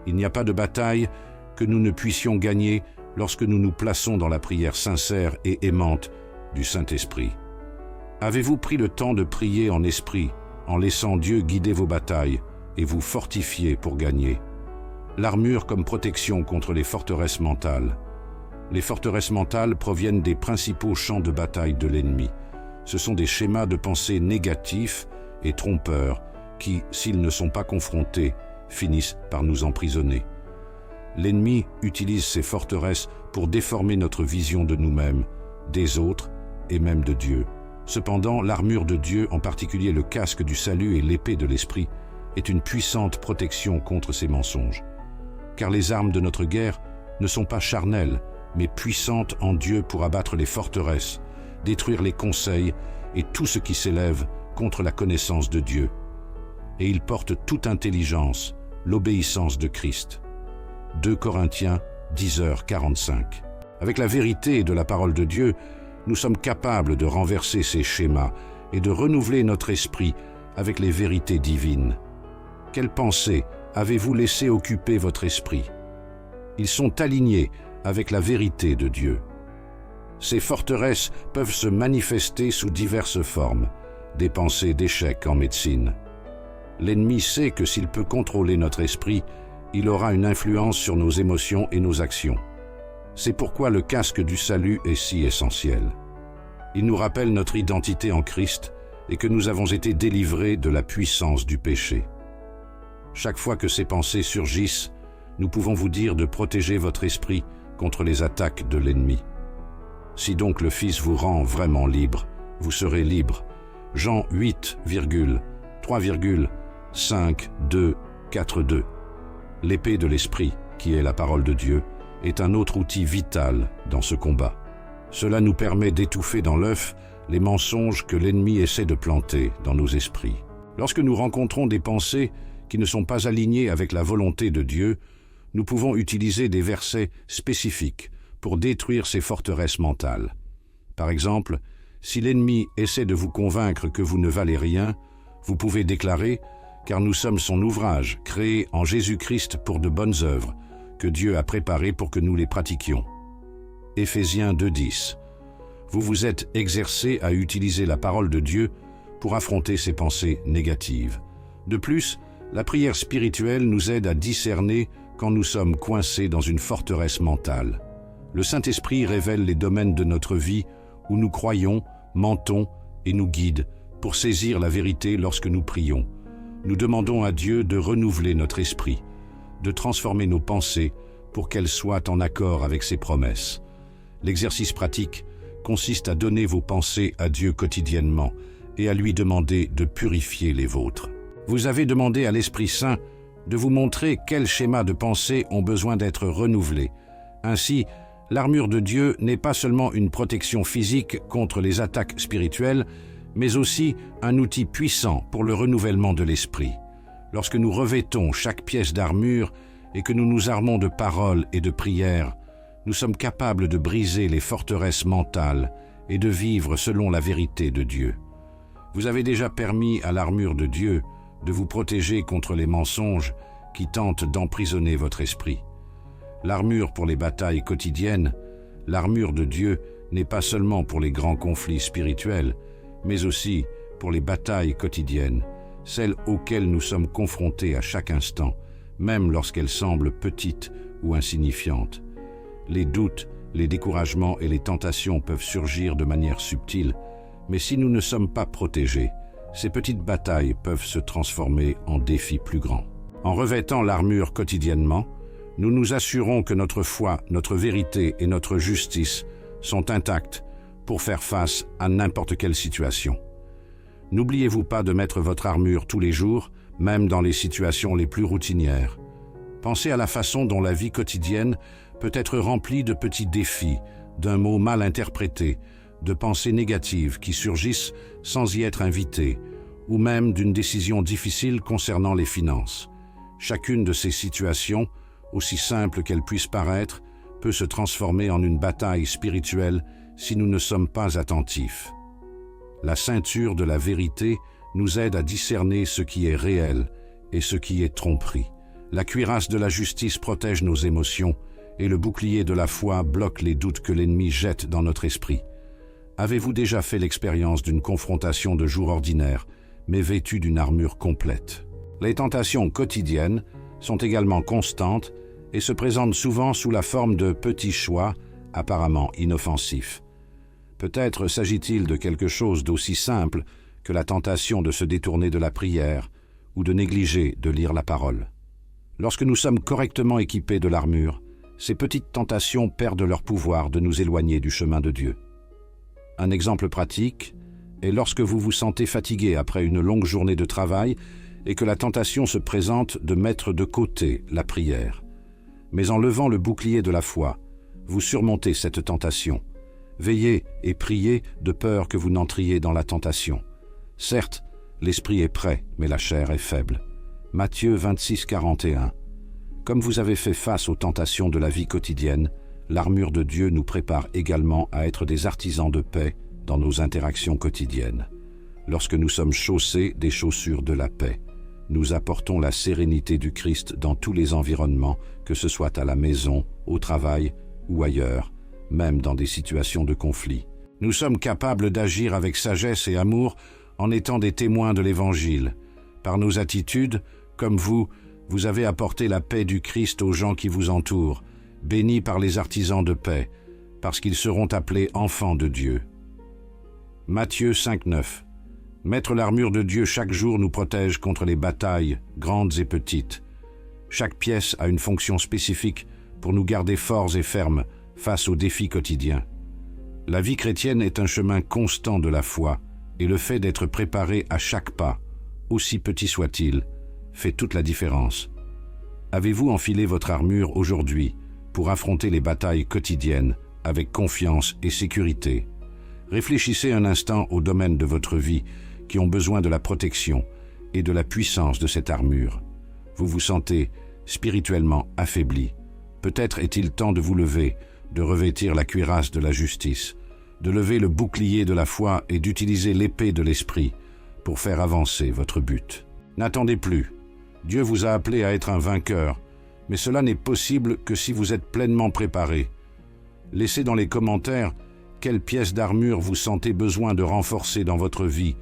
Il n'y a pas de bataille que nous ne puissions gagner lorsque nous nous plaçons dans la prière sincère et aimante du Saint-Esprit. Avez-vous pris le temps de prier en esprit, en laissant Dieu guider vos batailles et vous fortifier pour gagner? L'armure comme protection contre les forteresses mentales. Les forteresses mentales proviennent des principaux champs de bataille de l'ennemi. Ce sont des schémas de pensée négatifs et trompeurs qui, s'ils ne sont pas confrontés, finissent par nous emprisonner. L'ennemi utilise ces forteresses pour déformer notre vision de nous-mêmes, des autres et même de Dieu. Cependant, l'armure de Dieu, en particulier le casque du salut et l'épée de l'esprit, est une puissante protection contre ces mensonges. Car les armes de notre guerre ne sont pas charnelles, mais puissantes en Dieu pour abattre les forteresses, détruire les conseils et tout ce qui s'élève contre la connaissance de Dieu. Et il porte toute intelligence, l'obéissance de Christ. 2 Corinthiens 10h45. Avec la vérité de la parole de Dieu, nous sommes capables de renverser ces schémas et de renouveler notre esprit avec les vérités divines. Quelles pensées avez-vous laissé occuper votre esprit? Ils sont alignés avec la vérité de Dieu. Ces forteresses peuvent se manifester sous diverses formes, des pensées d'échec en médecine. L'ennemi sait que s'il peut contrôler notre esprit, il aura une influence sur nos émotions et nos actions. C'est pourquoi le casque du salut est si essentiel. Il nous rappelle notre identité en Christ et que nous avons été délivrés de la puissance du péché. Chaque fois que ces pensées surgissent, nous pouvons vous dire de protéger votre esprit contre les attaques de l'ennemi. Si donc le Fils vous rend vraiment libre, vous serez libre. Jean 8,3,5,2,4,2. L'épée de l'esprit, qui est la parole de Dieu, est un autre outil vital dans ce combat. Cela nous permet d'étouffer dans l'œuf les mensonges que l'ennemi essaie de planter dans nos esprits. Lorsque nous rencontrons des pensées qui ne sont pas alignées avec la volonté de Dieu, nous pouvons utiliser des versets spécifiques pour détruire ces forteresses mentales. Par exemple, si l'ennemi essaie de vous convaincre que vous ne valez rien, vous pouvez déclarer « Car nous sommes son ouvrage, créé en Jésus-Christ pour de bonnes œuvres, que Dieu a préparées pour que nous les pratiquions. » Éphésiens 2,10. Vous vous êtes exercé à utiliser la parole de Dieu pour affronter ces pensées négatives. De plus, la prière spirituelle nous aide à discerner quand nous sommes coincés dans une forteresse mentale. Le Saint-Esprit révèle les domaines de notre vie où nous croyons, mentons et nous guide pour saisir la vérité lorsque nous prions. Nous demandons à Dieu de renouveler notre esprit, de transformer nos pensées pour qu'elles soient en accord avec ses promesses. L'exercice pratique consiste à donner vos pensées à Dieu quotidiennement et à lui demander de purifier les vôtres. Vous avez demandé à l'Esprit Saint de vous montrer quels schémas de pensée ont besoin d'être renouvelés. Ainsi, L'armure de Dieu n'est pas seulement une protection physique contre les attaques spirituelles, mais aussi un outil puissant pour le renouvellement de l'esprit. Lorsque nous revêtons chaque pièce d'armure et que nous nous armons de paroles et de prières, nous sommes capables de briser les forteresses mentales et de vivre selon la vérité de Dieu. Vous avez déjà permis à l'armure de Dieu de vous protéger contre les mensonges qui tentent d'emprisonner votre esprit. L'armure pour les batailles quotidiennes, l'armure de Dieu n'est pas seulement pour les grands conflits spirituels, mais aussi pour les batailles quotidiennes, celles auxquelles nous sommes confrontés à chaque instant, même lorsqu'elles semblent petites ou insignifiantes. Les doutes, les découragements et les tentations peuvent surgir de manière subtile, mais si nous ne sommes pas protégés, ces petites batailles peuvent se transformer en défis plus grands. En revêtant l'armure quotidiennement, nous nous assurons que notre foi, notre vérité et notre justice sont intactes pour faire face à n'importe quelle situation. N'oubliez-vous pas de mettre votre armure tous les jours, même dans les situations les plus routinières. Pensez à la façon dont la vie quotidienne peut être remplie de petits défis, d'un mot mal interprété, de pensées négatives qui surgissent sans y être invitées, ou même d'une décision difficile concernant les finances. Chacune de ces situations, aussi simple qu'elle puisse paraître, peut se transformer en une bataille spirituelle si nous ne sommes pas attentifs. La ceinture de la vérité nous aide à discerner ce qui est réel et ce qui est tromperie. La cuirasse de la justice protège nos émotions et le bouclier de la foi bloque les doutes que l'ennemi jette dans notre esprit. Avez-vous déjà fait l'expérience d'une confrontation de jour ordinaire, mais vêtue d'une armure complète? Les tentations quotidiennes sont également constantes et se présentent souvent sous la forme de petits choix apparemment inoffensifs. Peut-être s'agit-il de quelque chose d'aussi simple que la tentation de se détourner de la prière ou de négliger de lire la parole. Lorsque nous sommes correctement équipés de l'armure, ces petites tentations perdent leur pouvoir de nous éloigner du chemin de Dieu. Un exemple pratique est lorsque vous vous sentez fatigué après une longue journée de travail et que la tentation se présente de mettre de côté la prière. Mais en levant le bouclier de la foi, vous surmontez cette tentation. Veillez et priez de peur que vous n'entriez dans la tentation. Certes, l'esprit est prêt, mais la chair est faible. Matthieu 26, 41. Comme vous avez fait face aux tentations de la vie quotidienne, l'armure de Dieu nous prépare également à être des artisans de paix dans nos interactions quotidiennes. Lorsque nous sommes chaussés des chaussures de la paix, nous apportons la sérénité du Christ dans tous les environnements, que ce soit à la maison, au travail ou ailleurs, même dans des situations de conflit. Nous sommes capables d'agir avec sagesse et amour en étant des témoins de l'Évangile. Par nos attitudes, comme vous avez apporté la paix du Christ aux gens qui vous entourent, bénis par les artisans de paix, parce qu'ils seront appelés enfants de Dieu. Matthieu 5, 9. Mettre l'armure de Dieu chaque jour nous protège contre les batailles, grandes et petites. Chaque pièce a une fonction spécifique pour nous garder forts et fermes face aux défis quotidiens. La vie chrétienne est un chemin constant de la foi, et le fait d'être préparé à chaque pas, aussi petit soit-il, fait toute la différence. Avez-vous enfilé votre armure aujourd'hui pour affronter les batailles quotidiennes avec confiance et sécurité? Réfléchissez un instant aux domaines de votre vie qui ont besoin de la protection et de la puissance de cette armure. Vous vous sentez spirituellement affaibli. Peut-être est-il temps de vous lever, de revêtir la cuirasse de la justice, de lever le bouclier de la foi et d'utiliser l'épée de l'esprit pour faire avancer votre but. N'attendez plus. Dieu vous a appelé à être un vainqueur, mais cela n'est possible que si vous êtes pleinement préparé. Laissez dans les commentaires quelle pièce d'armure vous sentez besoin de renforcer dans votre vie.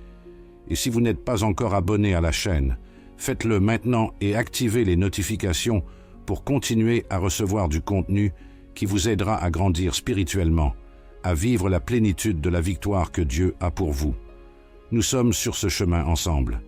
Et si vous n'êtes pas encore abonné à la chaîne, faites-le maintenant et activez les notifications pour continuer à recevoir du contenu qui vous aidera à grandir spirituellement, à vivre la plénitude de la victoire que Dieu a pour vous. Nous sommes sur ce chemin ensemble.